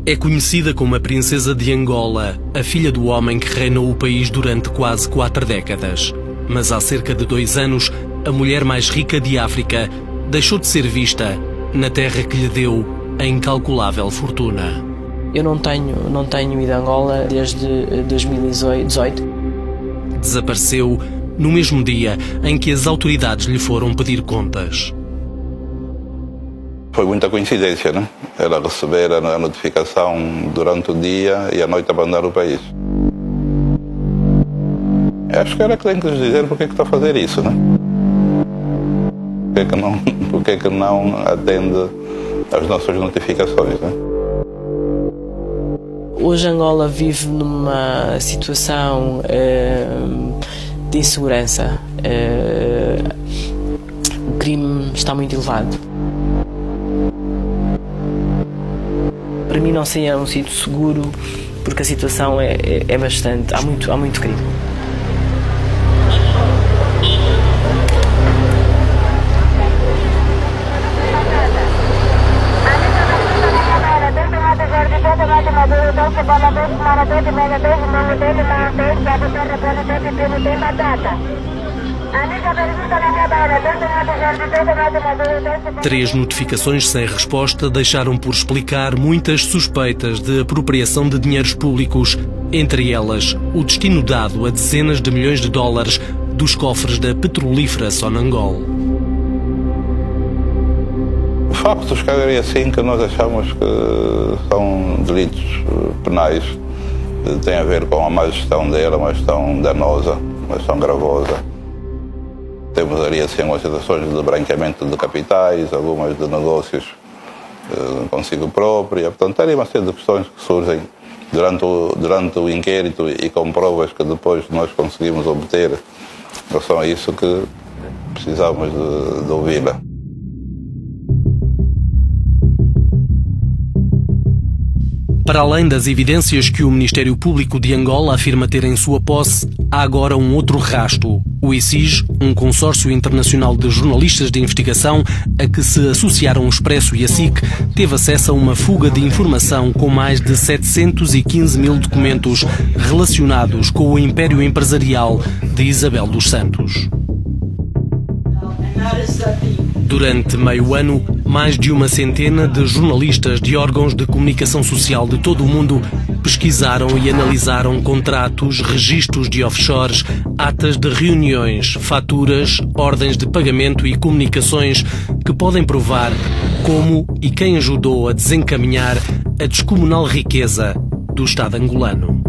É conhecida como a Princesa de Angola, a filha do homem que reinou o país durante quase 4 décadas. Mas há cerca de 2 anos, a mulher mais rica de África deixou de ser vista na terra que lhe deu a incalculável fortuna. Eu não tenho ido a Angola desde 2018. Desapareceu no mesmo dia em que as autoridades lhe foram pedir contas. Foi muita coincidência, né? Ela receber a notificação durante o dia e à noite abandonar o país. Acho que ela que tem que nos dizer porque é que está a fazer isso, né? Porque é que não atende às nossas notificações, né? Hoje Angola vive numa situação de insegurança. O crime está muito elevado. Para mim não seria um sítio seguro, porque a situação é bastante... Há muito crime. Três notificações sem resposta deixaram por explicar muitas suspeitas de apropriação de dinheiros públicos, entre elas o destino dado a dezenas de milhões de dólares dos cofres da petrolífera Sonangol. Factos, cabe assim, que nós achamos que são delitos penais, tem a ver com a má gestão dela, uma gestão danosa, uma gestão gravosa. Temos ali assim umas situações de branqueamento de capitais, algumas de negócios consigo própria. Portanto, ali uma série de questões que surgem durante o inquérito e com provas que depois nós conseguimos obter. Em relação a isso que precisamos de ouvi-la. Para além das evidências que o Ministério Público de Angola afirma ter em sua posse, há agora um outro rasto. O ICIJ, um consórcio internacional de jornalistas de investigação a que se associaram o Expresso e a SIC, teve acesso a uma fuga de informação com mais de 715 mil documentos relacionados com o império empresarial de Isabel dos Santos. Durante meio ano, mais de uma centena de jornalistas de órgãos de comunicação social de todo o mundo pesquisaram e analisaram contratos, registros de offshores, atas de reuniões, faturas, ordens de pagamento e comunicações que podem provar como e quem ajudou a desencaminhar a descomunal riqueza do Estado angolano.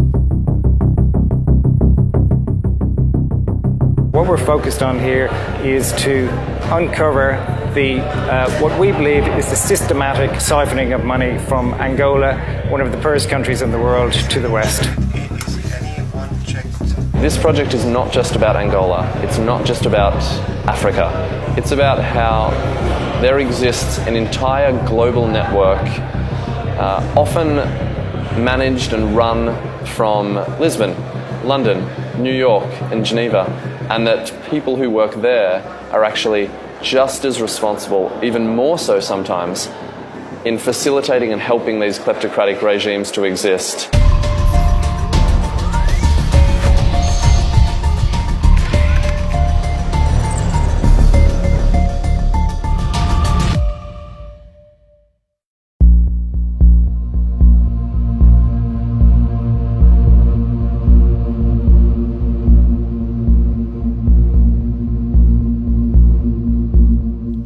What we're focused on here is to uncover what we believe is the systematic siphoning of money from Angola, one of the poorest countries in the world, to the West. This project is not just about Angola, it's not just about Africa. It's about how there exists an entire global network, often managed and run from Lisbon, London, New York and Geneva, and that people who work there are actually just as responsible, even more so sometimes, in facilitating and helping these kleptocratic regimes to exist.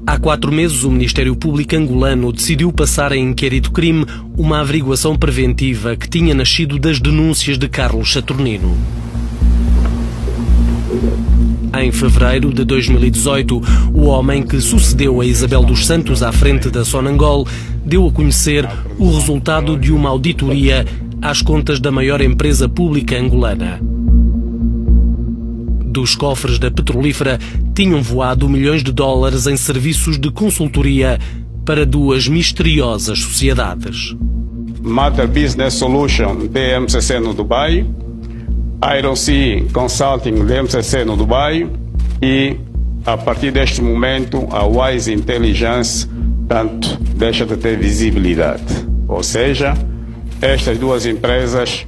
Há 4 meses, o Ministério Público angolano decidiu passar a inquérito-crime uma averiguação preventiva que tinha nascido das denúncias de Carlos Saturnino. Em fevereiro de 2018, o homem que sucedeu a Isabel dos Santos à frente da Sonangol deu a conhecer o resultado de uma auditoria às contas da maior empresa pública angolana. Dos cofres da petrolífera tinham voado milhões de dólares em serviços de consultoria para 2 misteriosas sociedades. Matter Business Solution, DMCC no Dubai, Iron Sea Consulting, DMCC no Dubai e, a partir deste momento, a Wise Intelligence, tanto deixa de ter visibilidade. Ou seja, estas duas empresas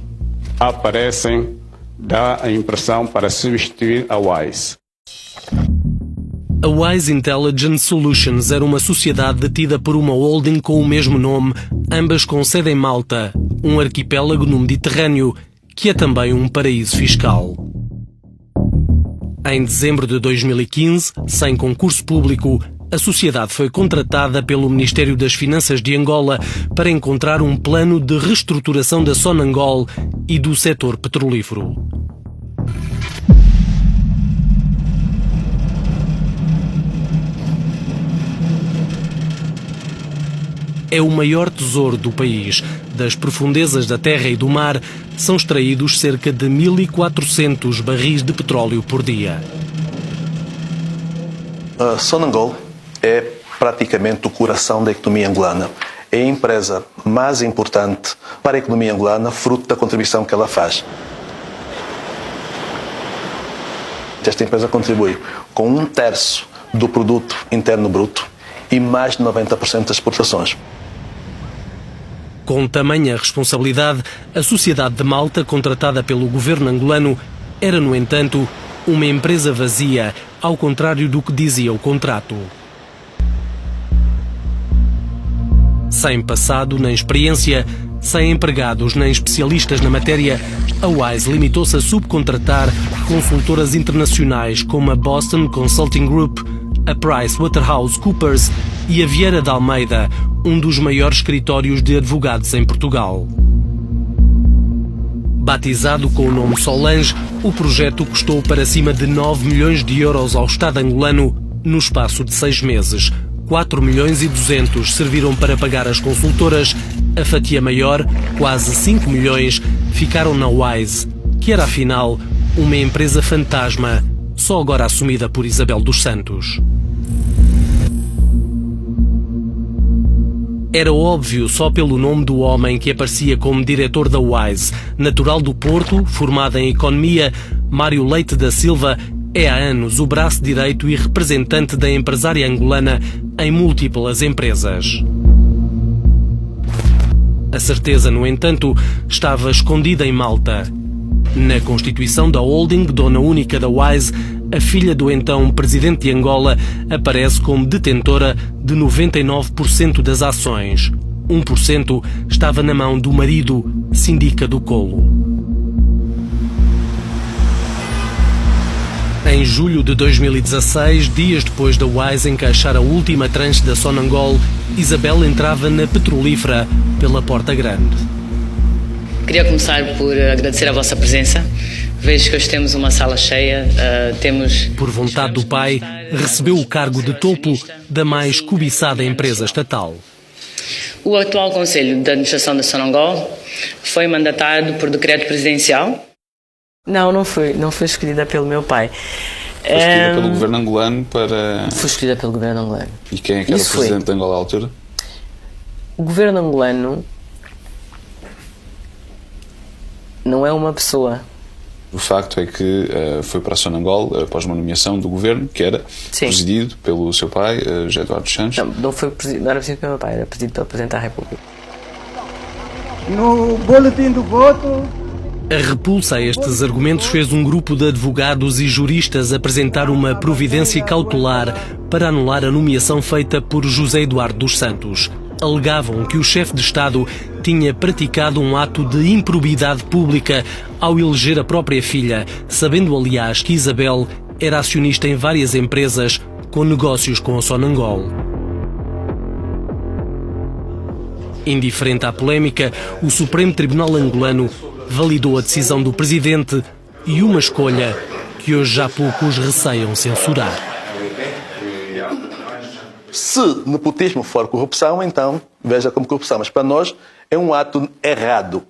aparecem, dá a impressão para substituir a Wise. A Wise Intelligence Solutions era uma sociedade detida por uma holding com o mesmo nome, ambas com sede em Malta, um arquipélago no Mediterrâneo, que é também um paraíso fiscal. Em dezembro de 2015, sem concurso público, a sociedade foi contratada pelo Ministério das Finanças de Angola para encontrar um plano de reestruturação da Sonangol e do setor petrolífero. É o maior tesouro do país. Das profundezas da terra e do mar, são extraídos cerca de 1.400 barris de petróleo por dia. A Sonangol é praticamente o coração da economia angolana. É a empresa mais importante para a economia angolana, fruto da contribuição que ela faz. Esta empresa contribui com 1/3 do produto interno bruto e mais de 90% das exportações. Com tamanha responsabilidade, a Sociedade de Malta, contratada pelo governo angolano, era, no entanto, uma empresa vazia, ao contrário do que dizia o contrato. Sem passado nem experiência, sem empregados nem especialistas na matéria, a Wise limitou-se a subcontratar consultoras internacionais como a Boston Consulting Group, a PricewaterhouseCoopers e a Vieira de Almeida, um dos maiores escritórios de advogados em Portugal. Batizado com o nome Solange, o projeto custou para cima de 9 milhões de euros ao Estado angolano no espaço de 6 meses. 4 milhões e 200 serviram para pagar as consultoras. A fatia maior, quase 5 milhões, ficaram na Wise, que era afinal uma empresa fantasma, só agora assumida por Isabel dos Santos. Era óbvio só pelo nome do homem que aparecia como diretor da Wise. Natural do Porto, formado em Economia, Mário Leite da Silva é há anos o braço direito e representante da empresária angolana em múltiplas empresas. A certeza, no entanto, estava escondida em Malta. Na constituição da holding, dona única da Wise, a filha do então presidente de Angola aparece como detentora de 99% das ações. 1% estava na mão do marido, Sindica do Colo. Em julho de 2016, dias depois da Wise encaixar a última tranche da Sonangol, Isabel entrava na petrolífera pela Porta Grande. Queria começar por agradecer a vossa presença. Vejo que hoje temos uma sala cheia, Por vontade do pai, recebeu o cargo de topo da mais cobiçada empresa estatal. O atual Conselho de Administração da Sonangol foi mandatado por decreto presidencial. Não foi escolhida pelo meu pai. Foi escolhida pelo governo angolano para... Foi escolhida pelo governo angolano. E quem é que era o presidente de Angola à altura? O governo angolano não é uma pessoa. O facto é que foi para a Sonangol após uma nomeação do governo, que era presidido pelo seu pai, José Eduardo dos Santos. Não era presidido pelo meu pai, era presidido pelo Presidente da República. No boletim do voto... A repulsa a estes argumentos fez um grupo de advogados e juristas apresentar uma providência cautelar para anular a nomeação feita por José Eduardo dos Santos. Alegavam que o chefe de Estado tinha praticado um ato de improbidade pública ao eleger a própria filha, sabendo, aliás, que Isabel era acionista em várias empresas com negócios com a Sonangol. Indiferente à polémica, o Supremo Tribunal angolano validou a decisão do presidente e uma escolha que hoje já poucos receiam censurar. Se nepotismo for corrupção, então veja como corrupção. Mas para nós é um ato errado.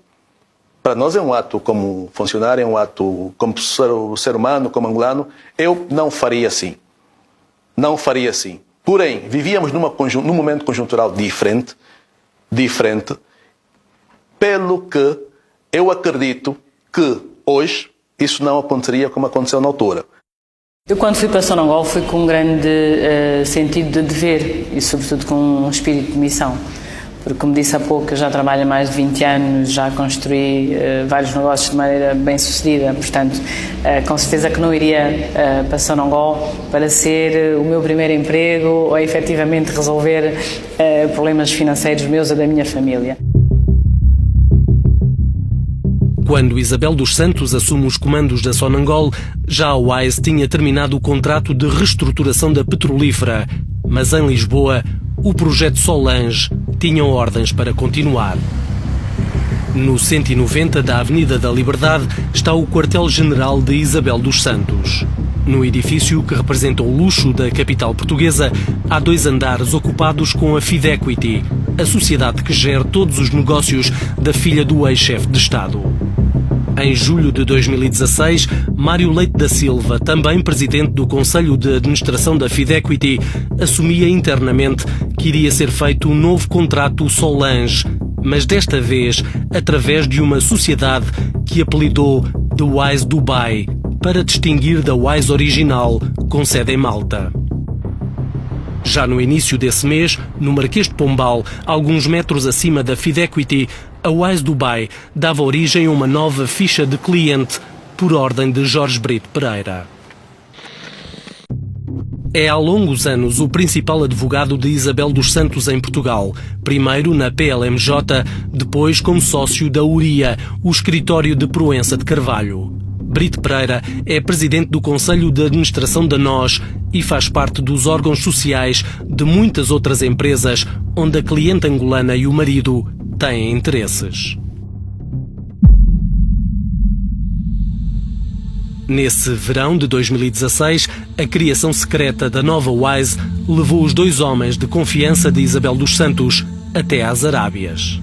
Para nós é um ato como funcionário, é um ato como ser humano, como angolano. Eu não faria assim. Não faria assim. Porém, vivíamos num momento conjuntural diferente, pelo que eu acredito que hoje isso não aconteceria como aconteceu na altura. Eu, quando fui para Sonangol, fui com um grande sentido de dever e, sobretudo, com um espírito de missão, porque, como disse há pouco, eu já trabalho há mais de 20 anos, já construí vários negócios de maneira bem sucedida, portanto, com certeza que não iria para Sonangol para ser o meu primeiro emprego ou efetivamente resolver problemas financeiros meus ou da minha família. Quando Isabel dos Santos assume os comandos da Sonangol, já a Wise tinha terminado o contrato de reestruturação da petrolífera, mas em Lisboa, o projeto Solange tinha ordens para continuar. No 190 da Avenida da Liberdade está o quartel-general de Isabel dos Santos. No edifício, que representa o luxo da capital portuguesa, há 2 andares ocupados com a Fidequity, a sociedade que gera todos os negócios da filha do ex-chefe de Estado. Em julho de 2016, Mário Leite da Silva, também presidente do Conselho de Administração da Fidequity, assumia internamente que iria ser feito um novo contrato Solange, mas desta vez através de uma sociedade que apelidou The Wise Dubai, para distinguir da Wise original, com sede em Malta. Já no início desse mês, no Marquês de Pombal, alguns metros acima da Fidequity, a Wise Dubai dava origem a uma nova ficha de cliente, por ordem de Jorge Brito Pereira. É há longos anos o principal advogado de Isabel dos Santos em Portugal, primeiro na PLMJ, depois como sócio da URIA, o escritório de Proença de Carvalho. Brito Pereira é presidente do Conselho de Administração da NOS e faz parte dos órgãos sociais de muitas outras empresas onde a cliente angolana e o marido têm interesses. Nesse verão de 2016, a criação secreta da nova Wise levou os 2 homens de confiança de Isabel dos Santos até às Arábias.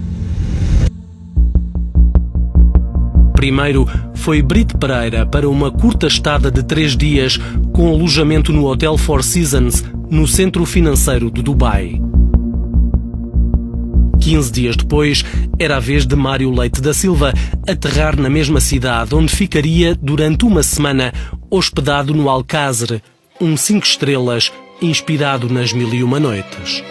Primeiro foi Brito Pereira para uma curta estada de 3 dias com alojamento no Hotel Four Seasons, no centro financeiro de Dubai. 15 dias depois, era a vez de Mário Leite da Silva aterrar na mesma cidade, onde ficaria durante uma semana hospedado no Alcázar, um 5 estrelas inspirado nas 1001 Noites.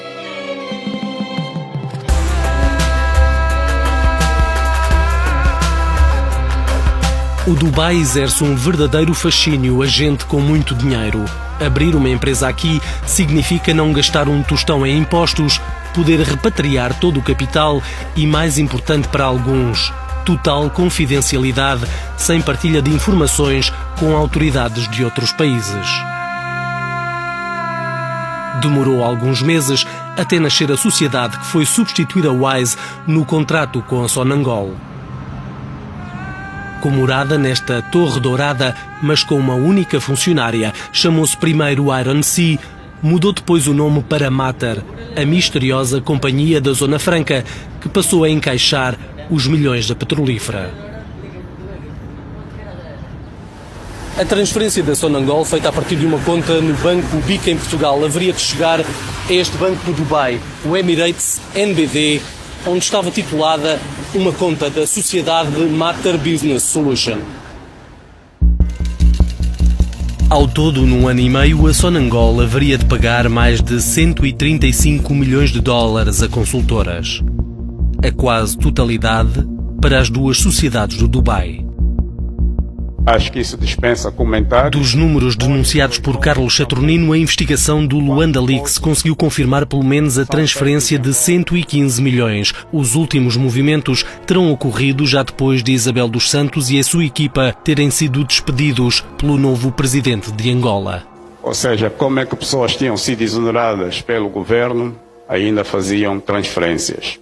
O Dubai exerce um verdadeiro fascínio a gente com muito dinheiro. Abrir uma empresa aqui significa não gastar um tostão em impostos, poder repatriar todo o capital e, mais importante para alguns, total confidencialidade, sem partilha de informações com autoridades de outros países. Demorou alguns meses até nascer a sociedade que foi substituir a Wise no contrato com a Sonangol. Com morada nesta torre dourada, mas com uma única funcionária, chamou-se primeiro Iron Sea, mudou depois o nome para Mater, a misteriosa companhia da Zona Franca, que passou a encaixar os milhões da petrolífera. A transferência da Sonangol, feita a partir de uma conta no Banco BIC em Portugal, haveria de chegar a este banco do Dubai, o Emirates NBD, onde estava titulada uma conta da sociedade Mater Business Solution. Ao todo, num ano e meio, a Sonangol haveria de pagar mais de 135 milhões de dólares a consultoras. A quase totalidade para as 2 sociedades do Dubai. Acho que isso dispensa comentários. Dos números denunciados por Carlos Saturnino, a investigação do Luanda Leaks conseguiu confirmar pelo menos a transferência de 115 milhões. Os últimos movimentos terão ocorrido já depois de Isabel dos Santos e a sua equipa terem sido despedidos pelo novo presidente de Angola. Ou seja, como é que pessoas tinham sido exoneradas pelo governo, ainda faziam transferências.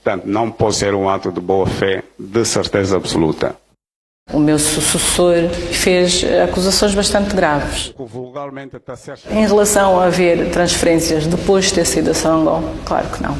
Portanto, não pode ser um ato de boa-fé, de certeza absoluta. O meu sucessor fez acusações bastante graves. Em relação a haver transferências depois de ter saído da Sonangol, claro que não.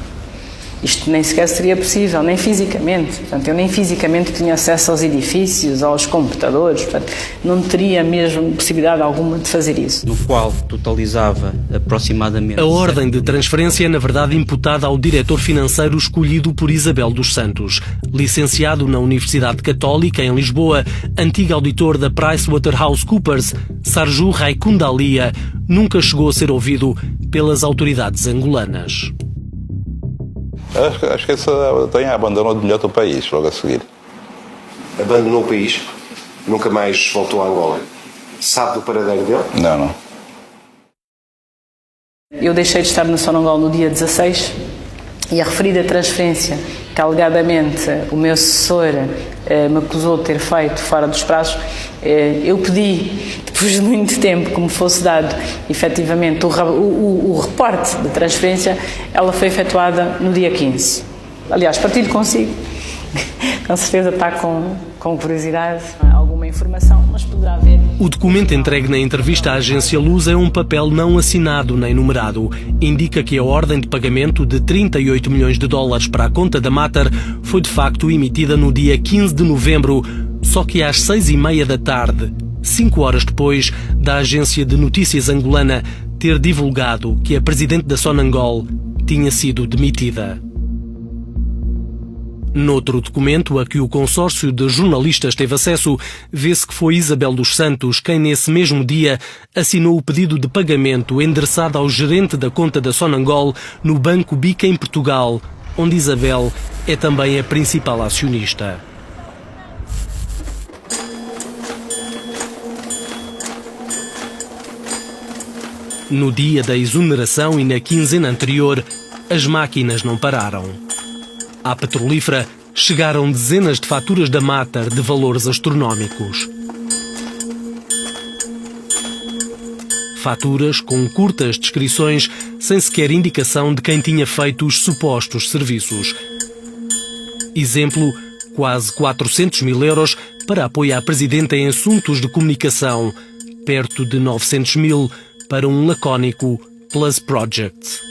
Isto nem sequer seria possível, nem fisicamente. Portanto, eu nem fisicamente tinha acesso aos edifícios, aos computadores. Portanto, não teria mesmo possibilidade alguma de fazer isso. No qual totalizava aproximadamente... A ordem de transferência é, na verdade, imputada ao diretor financeiro escolhido por Isabel dos Santos. Licenciado na Universidade Católica, em Lisboa, antigo auditor da PricewaterhouseCoopers, Sarju Raikundalia nunca chegou a ser ouvido pelas autoridades angolanas. Acho que esse abandonou de imediato o país, logo a seguir. Abandonou o país? Nunca mais voltou a Angola? Sabe do paradeiro dele? Não. Eu deixei de estar na Sonangol no dia 16 e a referida transferência que alegadamente o meu assessor me acusou de ter feito fora dos prazos, eu pedi, depois de muito tempo, que me fosse dado efetivamente o reporte da transferência. Ela foi efetuada no dia 15. Aliás, partilho consigo, com certeza está com curiosidade, alguma informação, mas poderá haver. O documento entregue na entrevista à agência Luz é um papel não assinado nem numerado. Indica que a ordem de pagamento de 38 milhões de dólares para a conta da Mater foi de facto emitida no dia 15 de novembro, só que às 6h30 da tarde, 5 horas depois da agência de notícias angolana ter divulgado que a presidente da Sonangol tinha sido demitida. Noutro documento a que o consórcio de jornalistas teve acesso, vê-se que foi Isabel dos Santos quem nesse mesmo dia assinou o pedido de pagamento endereçado ao gerente da conta da Sonangol no Banco Bica em Portugal, onde Isabel é também a principal acionista. No dia da exoneração e na quinzena anterior, as máquinas não pararam. À petrolífera chegaram dezenas de faturas da Mater de valores astronómicos. Faturas com curtas descrições, sem sequer indicação de quem tinha feito os supostos serviços. Exemplo, quase 400 mil euros para apoio à presidenta em assuntos de comunicação, perto de 900 mil para um lacónico Plus Project.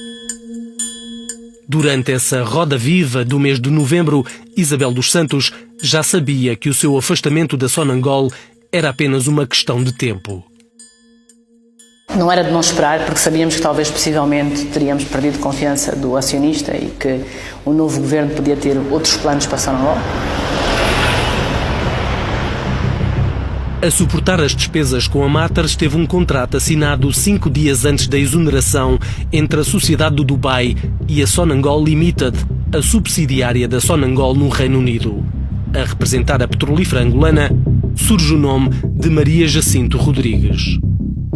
Durante essa roda viva do mês de novembro, Isabel dos Santos já sabia que o seu afastamento da Sonangol era apenas uma questão de tempo. Não era de não esperar, porque sabíamos que talvez, possivelmente, teríamos perdido confiança do acionista e que o novo governo podia ter outros planos para a Sonangol. A suportar as despesas com a Mater esteve um contrato assinado 5 dias antes da exoneração entre a Sociedade do Dubai e a Sonangol Limited, a subsidiária da Sonangol no Reino Unido. A representar a petrolífera angolana surge o nome de Maria Jacinto Rodrigues.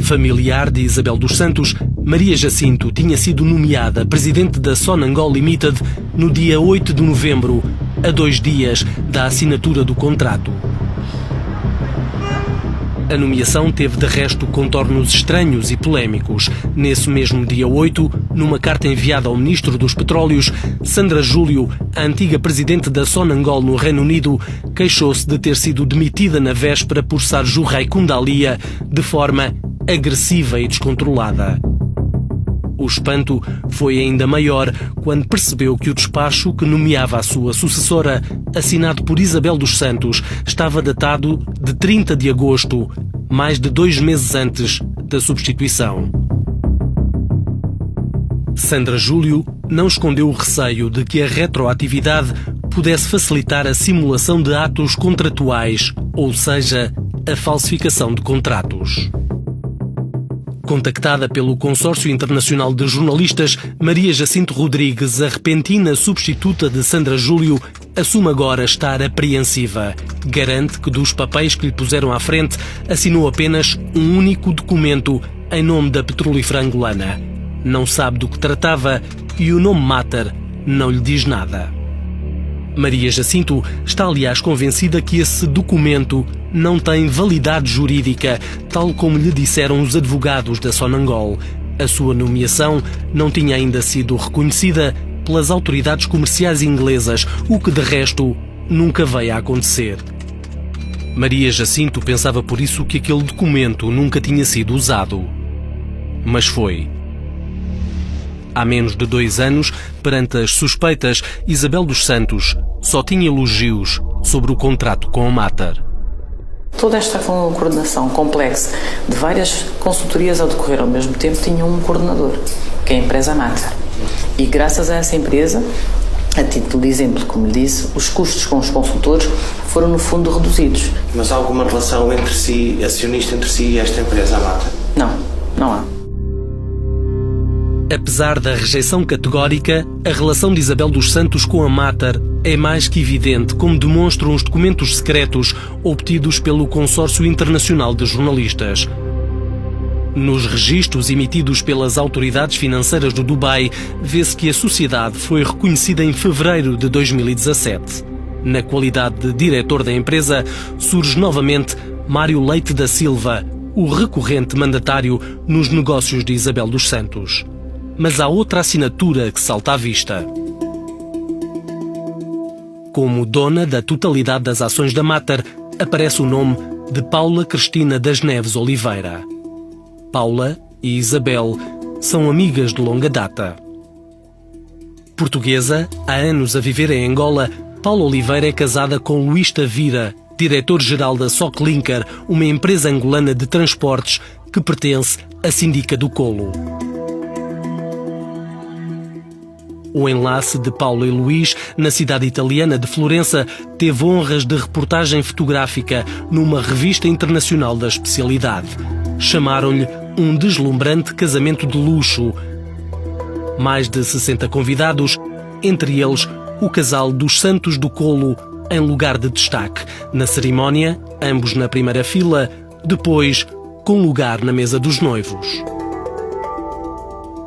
Familiar de Isabel dos Santos, Maria Jacinto tinha sido nomeada presidente da Sonangol Limited no dia 8 de novembro, a 2 dias da assinatura do contrato. A nomeação teve de resto contornos estranhos e polémicos. Nesse mesmo dia 8, numa carta enviada ao Ministro dos Petróleos, Sandra Júlio, a antiga presidente da Sonangol no Reino Unido, queixou-se de ter sido demitida na véspera por Sarju Raikundaliya de forma agressiva e descontrolada. O espanto foi ainda maior quando percebeu que o despacho que nomeava a sua sucessora, assinado por Isabel dos Santos, estava datado de 30 de agosto, mais de 2 meses antes da substituição. Sandra Júlio não escondeu o receio de que a retroatividade pudesse facilitar a simulação de atos contratuais, ou seja, a falsificação de contratos. Contactada pelo Consórcio Internacional de Jornalistas, Maria Jacinto Rodrigues, a repentina substituta de Sandra Júlio, assume agora estar apreensiva. Garante que dos papéis que lhe puseram à frente, assinou apenas um único documento em nome da petrolífera angolana. Não sabe do que tratava e o nome Mater não lhe diz nada. Maria Jacinto está, aliás, convencida que esse documento não tem validade jurídica, tal como lhe disseram os advogados da Sonangol. A sua nomeação não tinha ainda sido reconhecida pelas autoridades comerciais inglesas, o que de resto nunca veio a acontecer. Maria Jacinto pensava por isso que aquele documento nunca tinha sido usado. Mas foi. Há menos de 2 anos, perante as suspeitas, Isabel dos Santos só tinha elogios sobre o contrato com a Mater. Toda esta coordenação complexa de várias consultorias a decorrer ao mesmo tempo tinha um coordenador, que é a empresa Mater. E graças a essa empresa, a título de exemplo, como lhe disse, os custos com os consultores foram no fundo reduzidos. Mas há alguma relação entre si, acionista entre si e esta empresa, a Mater? Não, não há. Apesar da rejeição categórica, a relação de Isabel dos Santos com a Mater é mais que evidente, como demonstram os documentos secretos obtidos pelo Consórcio Internacional de Jornalistas. Nos registros emitidos pelas autoridades financeiras do Dubai, vê-se que a sociedade foi reconhecida em fevereiro de 2017. Na qualidade de diretor da empresa, surge novamente Mário Leite da Silva, o recorrente mandatário nos negócios de Isabel dos Santos. Mas há outra assinatura que salta à vista. Como dona da totalidade das ações da Mater, aparece o nome de Paula Cristina das Neves Oliveira. Paula e Isabel são amigas de longa data. Portuguesa, há anos a viver em Angola, Paula Oliveira é casada com Luís Tavira, diretor-geral da Soclinker, uma empresa angolana de transportes que pertence à Síndica do Colo. O enlace de Paula e Luís, na cidade italiana de Florença, teve honras de reportagem fotográfica numa revista internacional da especialidade. Chamaram-lhe um deslumbrante casamento de luxo. Mais de 60 convidados, entre eles o casal dos Santos do Colo, em lugar de destaque. Na cerimónia, ambos na primeira fila, depois com lugar na mesa dos noivos.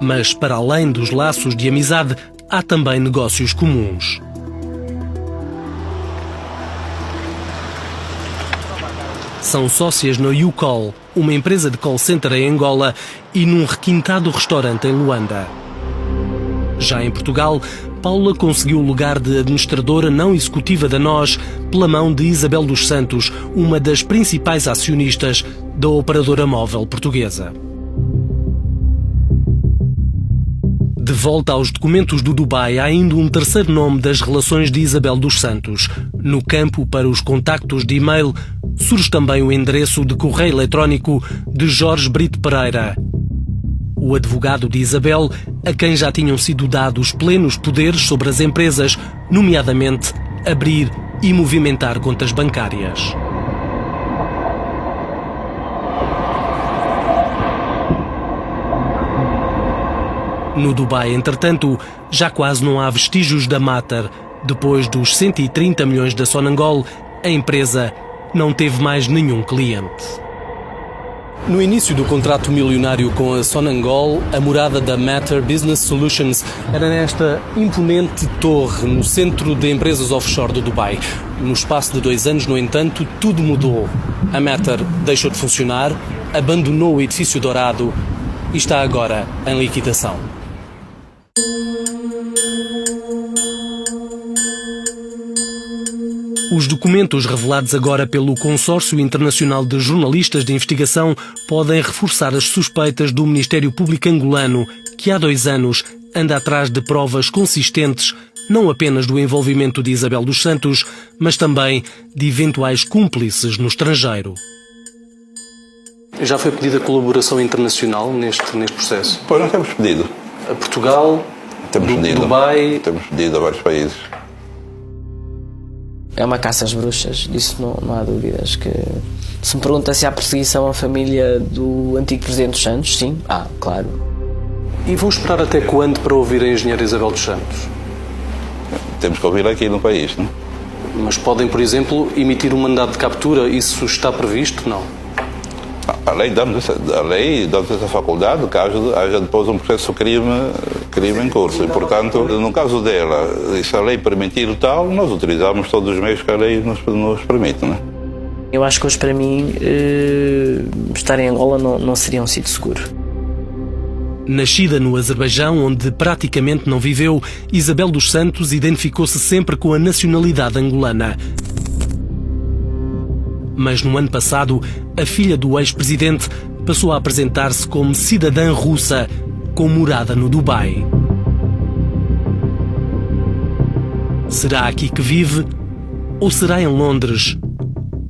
Mas, para além dos laços de amizade, há também negócios comuns. São sócias na YouCall, uma empresa de call center em Angola, e num requintado restaurante em Luanda. Já em Portugal, Paula conseguiu o lugar de administradora não executiva da NOS pela mão de Isabel dos Santos, uma das principais acionistas da operadora móvel portuguesa. De volta aos documentos do Dubai, há ainda um terceiro nome das relações de Isabel dos Santos. No campo para os contactos de e-mail, surge também o endereço de correio eletrónico de Jorge Brito Pereira, o advogado de Isabel, a quem já tinham sido dados plenos poderes sobre as empresas, nomeadamente abrir e movimentar contas bancárias. No Dubai, entretanto, já quase não há vestígios da Mater. Depois dos 130 milhões da Sonangol, a empresa não teve mais nenhum cliente. No início do contrato milionário com a Sonangol, a morada da Mater Business Solutions era nesta imponente torre no centro de empresas offshore do Dubai. No espaço de 2 anos, no entanto, tudo mudou. A Mater deixou de funcionar, abandonou o edifício dourado e está agora em liquidação. Os documentos revelados agora pelo Consórcio Internacional de Jornalistas de Investigação podem reforçar as suspeitas do Ministério Público angolano, que há 2 anos anda atrás de provas consistentes, não apenas do envolvimento de Isabel dos Santos, mas também de eventuais cúmplices no estrangeiro. Já foi pedida colaboração internacional neste processo? Pois nós temos pedido. A Portugal, temos pedido. Dubai... Temos pedido a vários países. É uma caça às bruxas, disso não há dúvidas. Que se me pergunta se há perseguição à família do antigo Presidente dos Santos, sim, claro. E vão esperar até quando para ouvir a engenheira Isabel dos Santos? Temos que ouvir aqui no país, não? Mas podem, por exemplo, emitir um mandado de captura? Isso está previsto? Não. A lei dá-nos essa faculdade caso haja depois um processo de crime em curso. E, portanto, no caso dela, se a lei permitir o tal, nós utilizamos todos os meios que a lei nos permite, não é? Eu acho que hoje, para mim, estar em Angola não seria um sítio seguro. Nascida no Azerbaijão, onde praticamente não viveu, Isabel dos Santos identificou-se sempre com a nacionalidade angolana. Mas no ano passado, a filha do ex-presidente passou a apresentar-se como cidadã russa, com morada no Dubai. Será aqui que vive? Ou será em Londres?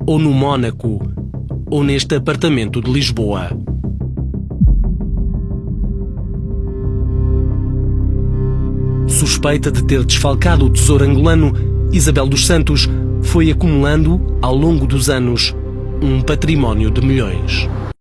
Ou no Mónaco? Ou neste apartamento de Lisboa? Suspeita de ter desfalcado o tesouro angolano, Isabel dos Santos foi acumulando, ao longo dos anos, um património de milhões.